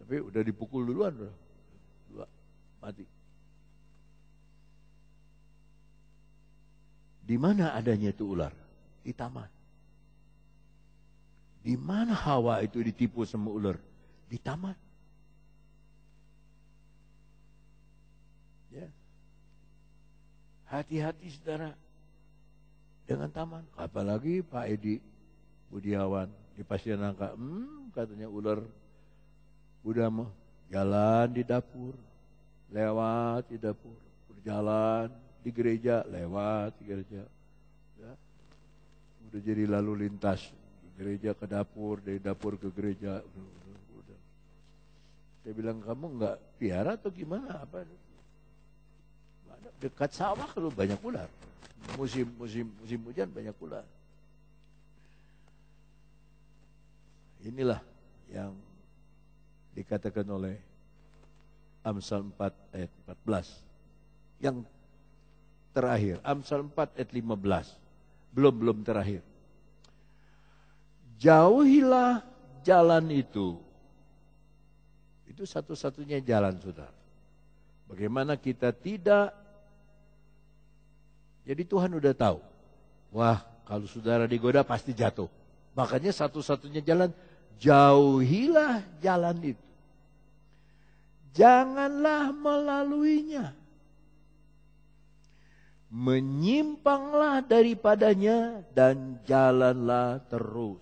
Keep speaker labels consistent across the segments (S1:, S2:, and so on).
S1: Tapi udah dipukul duluan, dua mati. Di mana adanya itu ular? Di taman. Di mana Hawa itu ditipu sama ular? Di taman. Ya. Hati-hati saudara dengan taman. Apalagi Pak Edi Budiawan di Pasir-Nangka. Katanya ular udah mau jalan di dapur, lewat di dapur, berjalan di gereja, lewat di gereja. Ya. Udah jadi lalu lintas. Gereja ke dapur, dari dapur ke gereja. Udah. Saya bilang, kamu enggak piara atau gimana? Apa? Dekat sawah kalau banyak ular. Musim hujan banyak ular. Inilah yang dikatakan oleh Amsal 4 ayat 14. Yang terakhir, Amsal 4 ayat 15. Belum terakhir. Jauhilah jalan itu. Itu satu-satunya jalan, saudara. Bagaimana kita tidak. Jadi Tuhan udah tahu. Wah, kalau saudara digoda pasti jatuh. Makanya satu-satunya jalan, jauhilah jalan itu. Janganlah melaluinya. Menyimpanglah daripadanya dan jalanlah terus.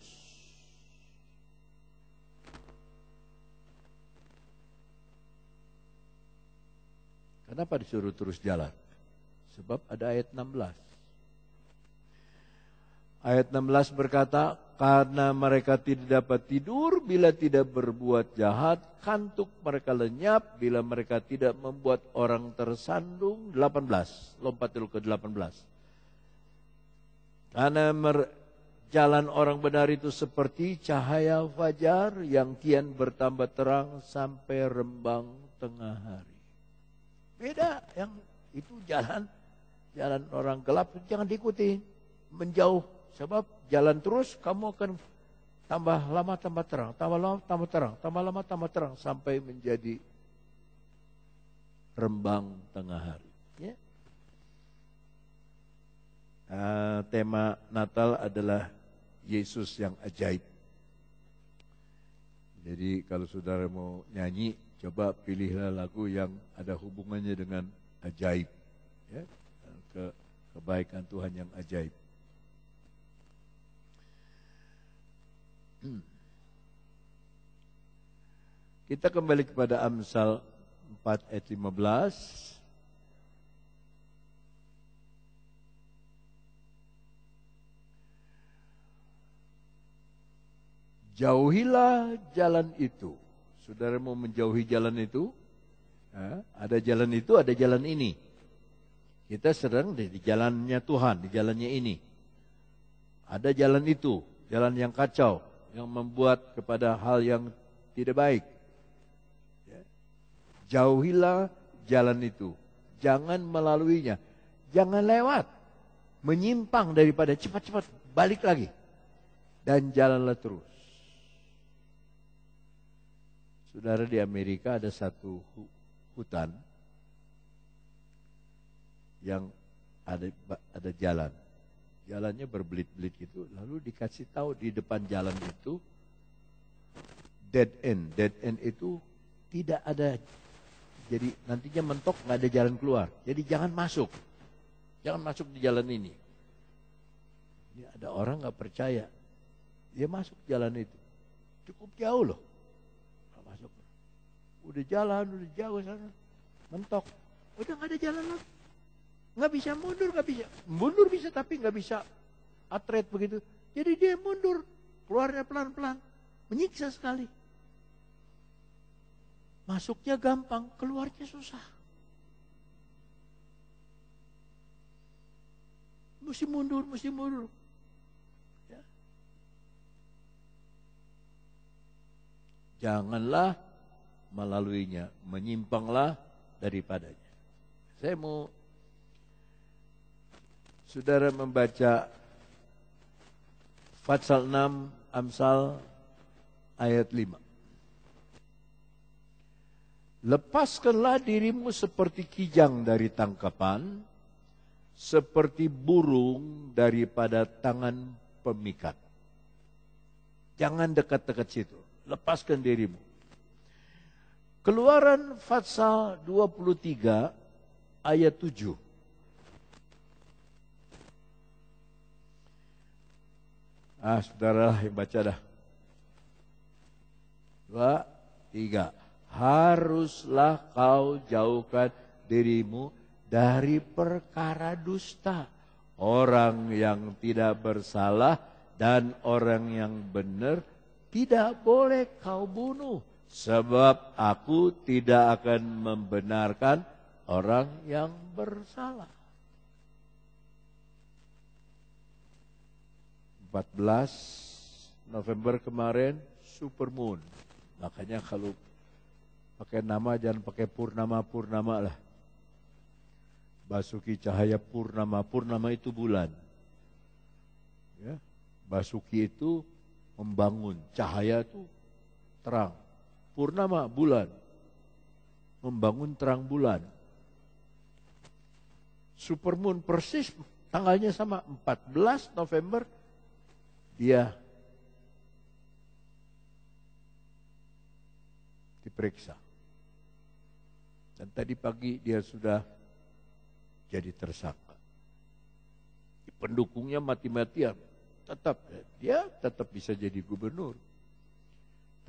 S1: Kenapa disuruh terus jalan? Sebab ada ayat 16. Ayat 16 berkata, karena mereka tidak dapat tidur bila tidak berbuat jahat, kantuk mereka lenyap bila mereka tidak membuat orang tersandung. 18, lompat dulu ke 18. Karena jalan orang benar itu seperti cahaya fajar yang kian bertambah terang sampai rembang tengah hari. Beda, yang itu jalan orang gelap, jangan diikuti, menjauh. Sebab jalan terus kamu akan tambah lama tambah terang, tambah lama tambah terang, tambah lama tambah terang sampai menjadi rembang tengah hari. Ya. Tema Natal adalah Yesus yang ajaib. Jadi kalau saudara mau nyanyi, coba pilihlah lagu yang ada hubungannya dengan ajaib, ya, kebaikan Tuhan yang ajaib. Kita kembali kepada Amsal 4 ayat 15. Jauhilah jalan itu. Saudara mau menjauhi jalan itu? Ada jalan itu, ada jalan ini. Kita sedang di jalannya Tuhan, di jalannya ini. Ada jalan itu, jalan yang kacau, yang membuat kepada hal yang tidak baik. Jauhilah jalan itu. Jangan melaluinya. Jangan lewat. Menyimpang daripada cepat-cepat. Balik lagi. Dan jalanlah terus. Saudara, di Amerika ada satu hutan yang ada jalan. Jalannya berbelit-belit gitu. Lalu dikasih tahu di depan jalan itu dead end. Dead end itu tidak ada. Jadi nantinya mentok, nggak ada jalan keluar. Jadi jangan masuk. Jangan masuk di jalan ini. Ini ada orang nggak percaya. Dia masuk jalan itu. Cukup jauh loh. Nggak masuk. Udah jalan, udah jauh sana. Mentok. Udah nggak ada jalan lagi. Nggak bisa mundur, nggak bisa. Mundur bisa tapi nggak bisa atret begitu. Jadi dia mundur. Keluarnya pelan-pelan. Menyiksa sekali. Masuknya gampang, keluarnya susah. Mesti mundur, mesti mundur. Ya. Janganlah melaluinya, menyimpanglah daripadanya. Saya mau saudara membaca Fatsal 6 Amsal ayat 5. Lepaskanlah dirimu seperti kijang dari tangkapan, seperti burung daripada tangan pemikat. Jangan dekat-dekat situ. Lepaskan dirimu. Keluaran pasal 23 ayat 7. Saudara yang baca dah. 2, 3. Haruslah kau jauhkan dirimu dari perkara dusta. Orang yang tidak bersalah dan orang yang benar tidak boleh kau bunuh. Sebab aku tidak akan membenarkan orang yang bersalah. 14 November kemarin, supermoon. Makanya kalau pakai nama jangan pakai purnama lah. Basuki cahaya purnama. Purnama itu bulan. Ya. Basuki itu membangun. Cahaya itu terang. Purnama bulan. Membangun terang bulan. Supermoon persis tanggalnya sama. 14 November dia diperiksa. Dan tadi pagi dia sudah jadi tersangka. Pendukungnya mati-matian. Dia tetap bisa jadi gubernur.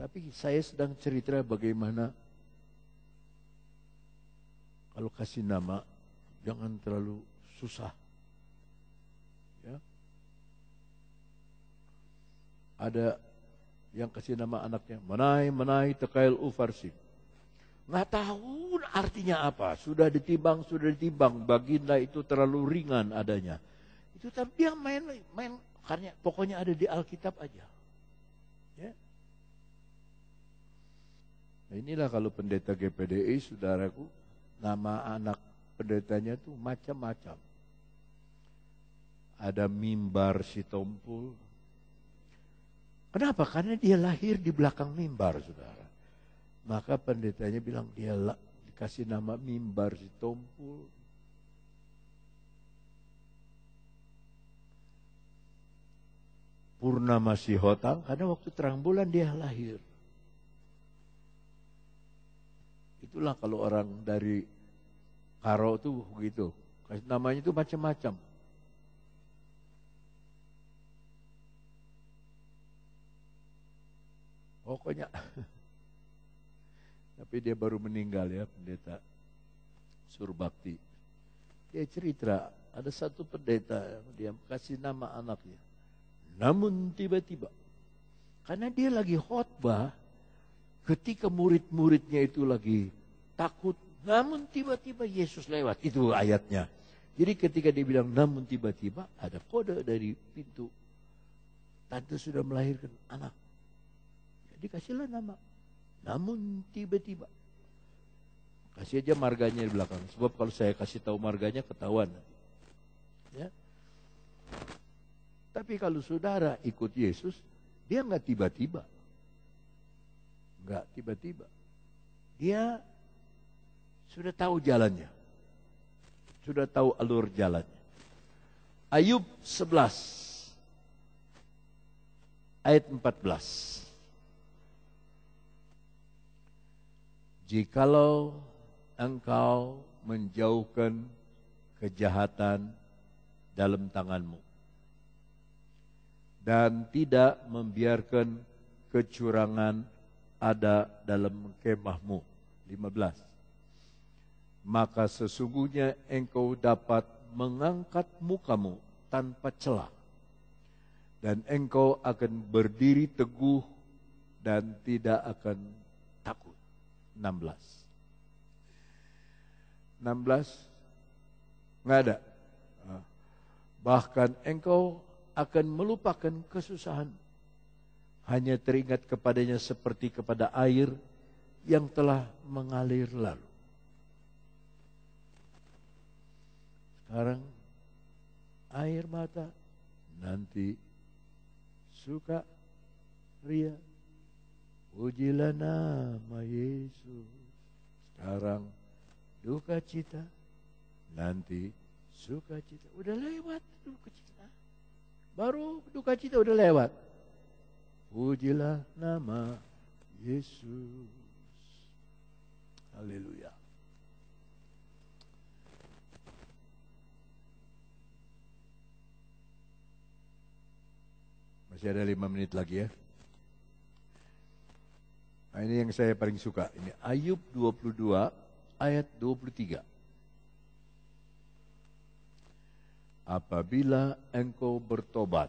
S1: Tapi saya sedang cerita bagaimana kalau kasih nama jangan terlalu susah. Ya. Ada yang kasih nama anaknya Menai Tekail Ufarsin. Nggak tahu artinya apa. Sudah ditimbang. Baginda itu terlalu ringan adanya. Itu tapi dia main karena pokoknya ada di Alkitab aja. Ya. Nah, inilah kalau pendeta GPDI, saudaraku, nama anak pendetanya tuh macam-macam. Ada Mimbar Sitompul. Kenapa? Karena dia lahir di belakang mimbar, saudara. Maka pendetanya bilang dia dikasih nama Mimbar Sitompul. Purnama Sihotang, karena waktu terang bulan dia lahir. Itulah kalau orang dari Karo tuh begitu. Namanya itu macam-macam. Pokoknya. Tapi dia baru meninggal ya, pendeta Surbakti. Dia cerita, ada satu pendeta dia kasih nama anaknya. Namun tiba-tiba, karena dia lagi khotbah, ketika murid-muridnya itu lagi takut, namun tiba-tiba Yesus lewat. Itu ayatnya. Jadi ketika dia bilang namun tiba-tiba, ada kode dari pintu. Tante sudah melahirkan anak. Dikasihlah nama. Namun tiba-tiba. Kasih aja marganya di belakang. Sebab kalau saya kasih tahu marganya ketahuan nanti. Ya. Tapi kalau saudara ikut Yesus, dia enggak tiba-tiba. Enggak tiba-tiba. Dia sudah tahu jalannya. Sudah tahu alur jalannya. Ayub 11 ayat 14. Jikalau engkau menjauhkan kejahatan dalam tanganmu dan tidak membiarkan kecurangan ada dalam kemahmu. 15. Maka sesungguhnya engkau dapat mengangkat mukamu tanpa celah dan engkau akan berdiri teguh dan tidak akan takut. 16 nggak ada. Bahkan engkau akan melupakan kesusahan, hanya teringat kepadanya seperti kepada air yang telah mengalir lalu. Sekarang air mata, nanti suka ria. Pujilah nama Yesus. duka cita, nanti sukacita. Udah lewat duka cita. Baru duka cita udah lewat. Pujilah nama Yesus. Haleluya. Masih ada 5 menit lagi ya. Nah, ini yang saya paling suka. Ini Ayub 22 ayat 23. Apabila engkau bertobat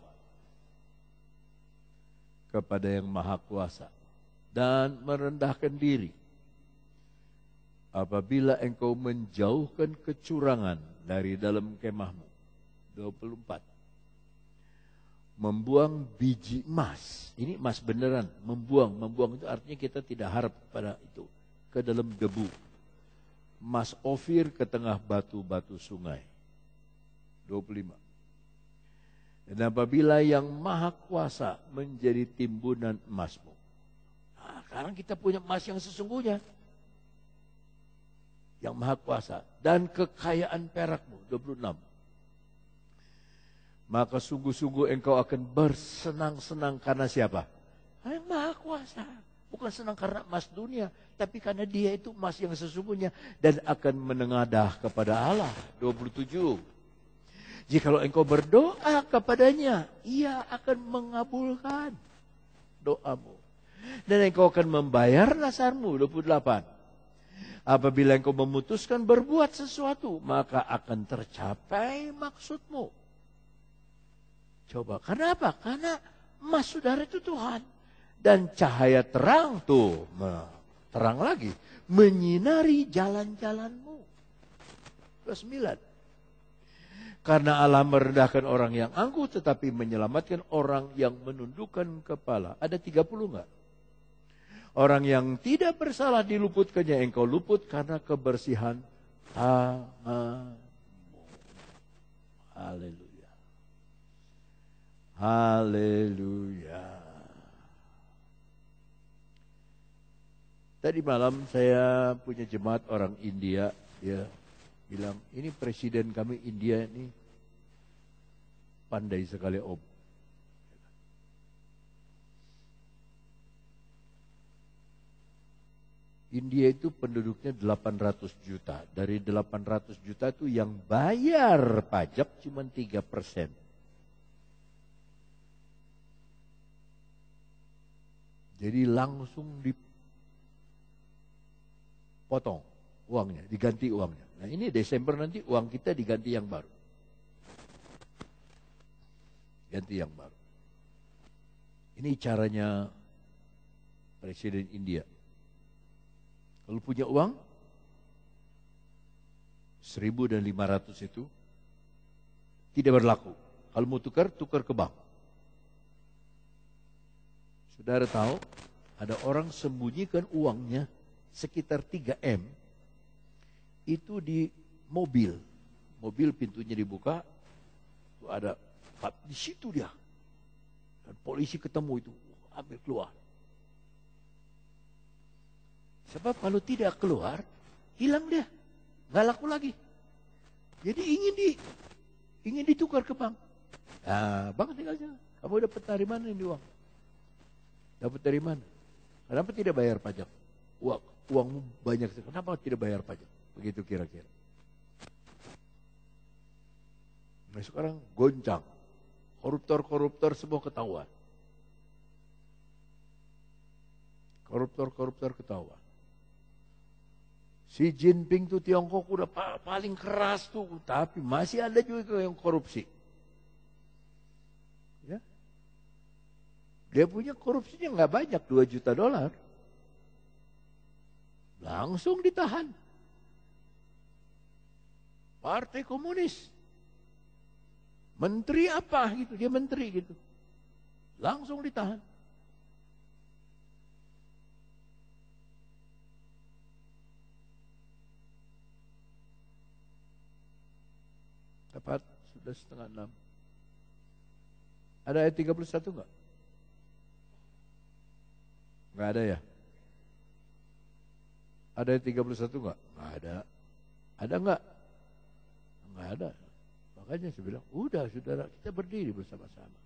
S1: kepada yang Maha Kuasa dan merendahkan diri, apabila engkau menjauhkan kecurangan dari dalam kemahmu. 24. Membuang biji emas. Ini emas beneran. Membuang itu artinya kita tidak harap pada itu. Ke dalam debu. Emas Ofir ke tengah batu-batu sungai. 25. Dan apabila yang Maha Kuasa menjadi timbunan emasmu. Nah, sekarang kita punya emas yang sesungguhnya. Yang Maha Kuasa. Dan kekayaan perakmu. 26. Maka sungguh-sungguh engkau akan bersenang-senang karena siapa? Yang Maha Kuasa. Bukan senang karena emas dunia, tapi karena Dia itu emas yang sesungguhnya dan akan menengadah kepada Allah. 27. Jikalau engkau berdoa kepadanya, Ia akan mengabulkan doamu. Dan engkau akan membayar nasarmu. 28. Apabila engkau memutuskan berbuat sesuatu, maka akan tercapai maksudmu. Coba, karena apa? Karena emas saudara itu Tuhan. Dan cahaya terang tuh, terang lagi, menyinari jalan-jalanmu. 29. Karena Allah merendahkan orang yang angkuh, tetapi menyelamatkan orang yang menundukkan kepala. Ada 30 enggak? Orang yang tidak bersalah diluputkannya, engkau luput karena kebersihan tanganmu. Haleluya. Haleluya. Tadi malam saya punya jemaat orang India, dia bilang, ini presiden kami India ini pandai sekali om. India itu penduduknya 800 juta. Dari 800 juta itu yang bayar pajak cuma 3%. Jadi langsung dipotong uangnya, diganti uangnya. Nah ini Desember nanti uang kita diganti yang baru. Ganti yang baru. Ini caranya Presiden India. Kalau punya uang 1.500 itu tidak berlaku. Kalau mau tukar ke bank. Saudara tahu ada orang sembunyikan uangnya sekitar 3M itu di mobil. Mobil pintunya dibuka, itu ada di situ dia. Dan polisi ketemu itu, ambil keluar. Sebab kalau tidak keluar, hilang dia. Nggak laku lagi. Jadi ingin ditukar ke bank. Nah, bank tinggal jalan. Kamu dapat dari mana ini uang? Dapat dari mana? Kenapa tidak bayar pajak? Uangmu banyak. Kenapa tidak bayar pajak? Begitu kira-kira. Nah sekarang goncang. Koruptor-koruptor semua ketahuan. Koruptor-koruptor ketahuan. Xi Jinping tuh Tiongkok udah paling keras tuh, tapi masih ada juga yang korupsi. Ya. Dia punya korupsinya nggak banyak, 2 juta dolar. Langsung ditahan. Partai Komunis. Menteri apa gitu, dia menteri gitu. Langsung ditahan. Tepat, sudah 5:30. Ada ayat 31 enggak? Enggak ada ya? Ada ayat 31 enggak? Enggak ada. Ada enggak? Enggak ada. Makanya saya bilang, udah saudara, kita berdiri bersama-sama.